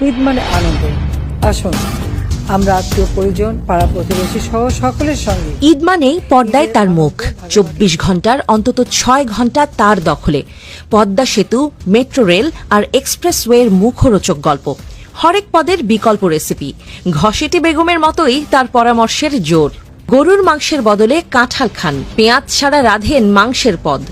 ঈদ মানে আনন্দ। আসুন আমরা আত্মীয় পরিজন পাড়া প্রতিবেশী সহ সকলের সঙ্গে ঈদ মানেই পর্দায় তার মুখ, 24 ঘন্টার অন্তত 6 ঘন্টা তার দখলে। পদ্মা সেতু, মেট্রো রেল আর এক্সপ্রেসওয়ের মুখরোচক গল্প, হরেক পদের বিকল্প রেসিপি, ঘসেটি বেগমের মতোই তার পরামর্শের জোর। গরুর মাংসের বদলে কাঁঠাল খান, পেঁয়াজ ছাড়া রাঁধেন মাংসের পদ,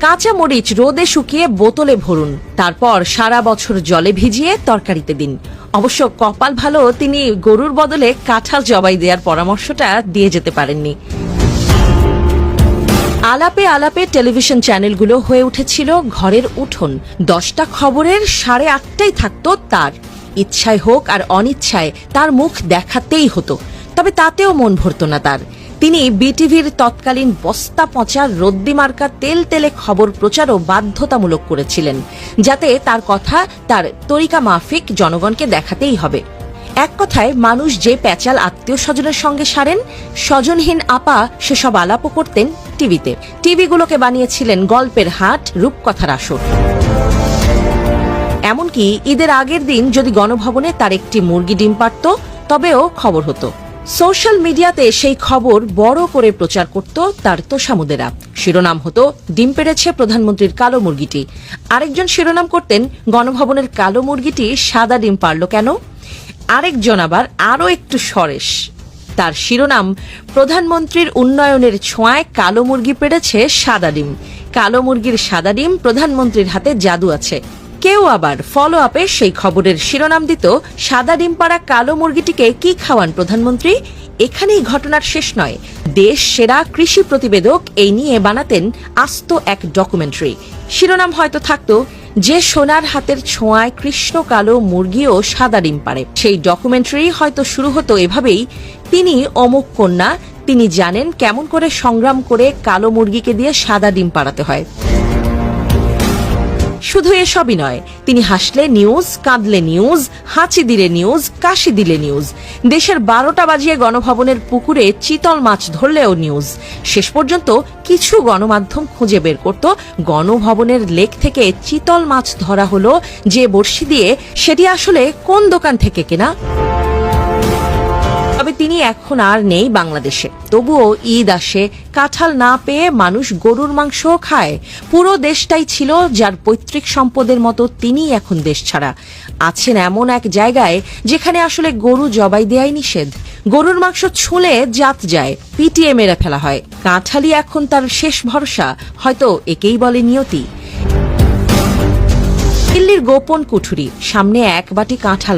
কাঁচা মরিচ রোদে শুকিয়ে বোতলে ভরুন, তারপর সারা বছর জলে ভিজিয়ে তরকারিতে দিন। অবশ্য কপাল ভালো, তিনি গরুর বদলে কাঁঠাল জবাই দেওয়ার পরামর্শটা দিয়ে যেতে পারেননি। আলাপে আলাপে টেলিভিশন চ্যানেলগুলো হয়ে উঠেছিল ঘরের উঠোন। 10টা খবরের 8:30টাই থাকতো তার। ইচ্ছায় হোক আর অনিচ্ছায় তার মুখ দেখাতেই হতো, তবে তাতেও মন ভরত না তার। তিনি বিটিভির তৎকালীন বস্তা পচা রদ্দি মার্কা তেল তেলে খবর প্রচারও বাধ্যতামূলক করেছিলেন, যাতে তার কথা তার তরিকা মাফিক জনগণকে দেখাতেই হবে। এক কথায়, মানুষ যে প্যাচাল আত্মীয় স্বজনের সঙ্গে সারেন, স্বজনহীন আপা সেসব আলাপও করতেন টিভিতে। টিভিগুলোকে বানিয়েছিলেন গল্পের হাট, রূপকথার আসর। এমনকি ঈদের আগের দিন যদি গণভবনে তার একটি মুরগি ডিম পারত, তবেও খবর হতো। সোশ্যাল মিডিয়াতে সেই খবর বড় করে প্রচার করত তার তোষামুদেরা। শিরোনাম হতো, ডিম পেড়েছে প্রধানমন্ত্রীর কালো মুরগিটি। আরেকজন শিরোনাম করতেন, গণভবনের কালো মুরগিটি সাদা ডিম পারল কেন? আরেকজন আবার আরও একটু সরেস, তার শিরোনাম, প্রধানমন্ত্রীর উন্নয়নের ছোঁয়ায় কালো মুরগি পেড়েছে সাদা ডিম। কালো মুরগির সাদা ডিম, প্রধানমন্ত্রীর হাতে জাদু আছে। কেউ আবার ফলো আপে সেই খবরের শিরোনাম দিত, সাদা ডিম পাড়া কালো মুরগিটিকে কি খাওয়ান প্রধানমন্ত্রী? এখানেই ঘটনার শেষ নয়, দেশ সেরা কৃষি প্রতিবেদক এই নিয়ে বানাতেন আস্ত এক ডকুমেন্টারি। শিরোনাম হয়তো থাকতো, যে সোনার হাতের ছোঁয়ায় কৃষ্ণ কালো মুরগিও সাদা ডিম পারে। সেই ডকুমেন্টারি হয়তো শুরু হতো এভাবেই, তিনি অমুক কন্যা, তিনি জানেন কেমন করে সংগ্রাম করে কালো মুরগিকে দিয়ে সাদা ডিম পাড়াতে হয়। শুধু এসবই নয়, তিনি হাসলে নিউজ, কাঁদলে নিউজ, হাঁচি দিলে নিউজ, কাশি দিলে নিউজ। দেশের 12টা বাজিয়ে গণভবনের পুকুরে চিতল মাছ ধরলেও নিউজ। শেষ পর্যন্ত কিছু গণমাধ্যম খুঁজে বের করত, গণভবনের লেক থেকে চিতল মাছ ধরা হলো যে বড়শি দিয়ে, সেটি আসলে কোন দোকান থেকে কেনা। তবে তিনি এখন আর নেই বাংলাদেশে। তবুও ঈদ আসে, কাঁঠাল না পেয়ে মানুষ গরুর মাংসও খায়। পুরো দেশটাই ছিল যার পৈতৃক সম্পদের মতো, তিনিই এখন দেশ ছাড়া। আছেন এমন এক জায়গায় যেখানে আসলে গরু জবাই দেয়াই নিষেধ। গরুর মাংস ছুঁলে জাত যায়, পিটিয়ে মেরে ফেলা হয়। কাঁঠালই এখন তার শেষ ভরসা, হয়তো একেই বলে নিয়তি। দিল্লির গোপন কুঠুরি, সামনে এক বাটি কাঁঠাল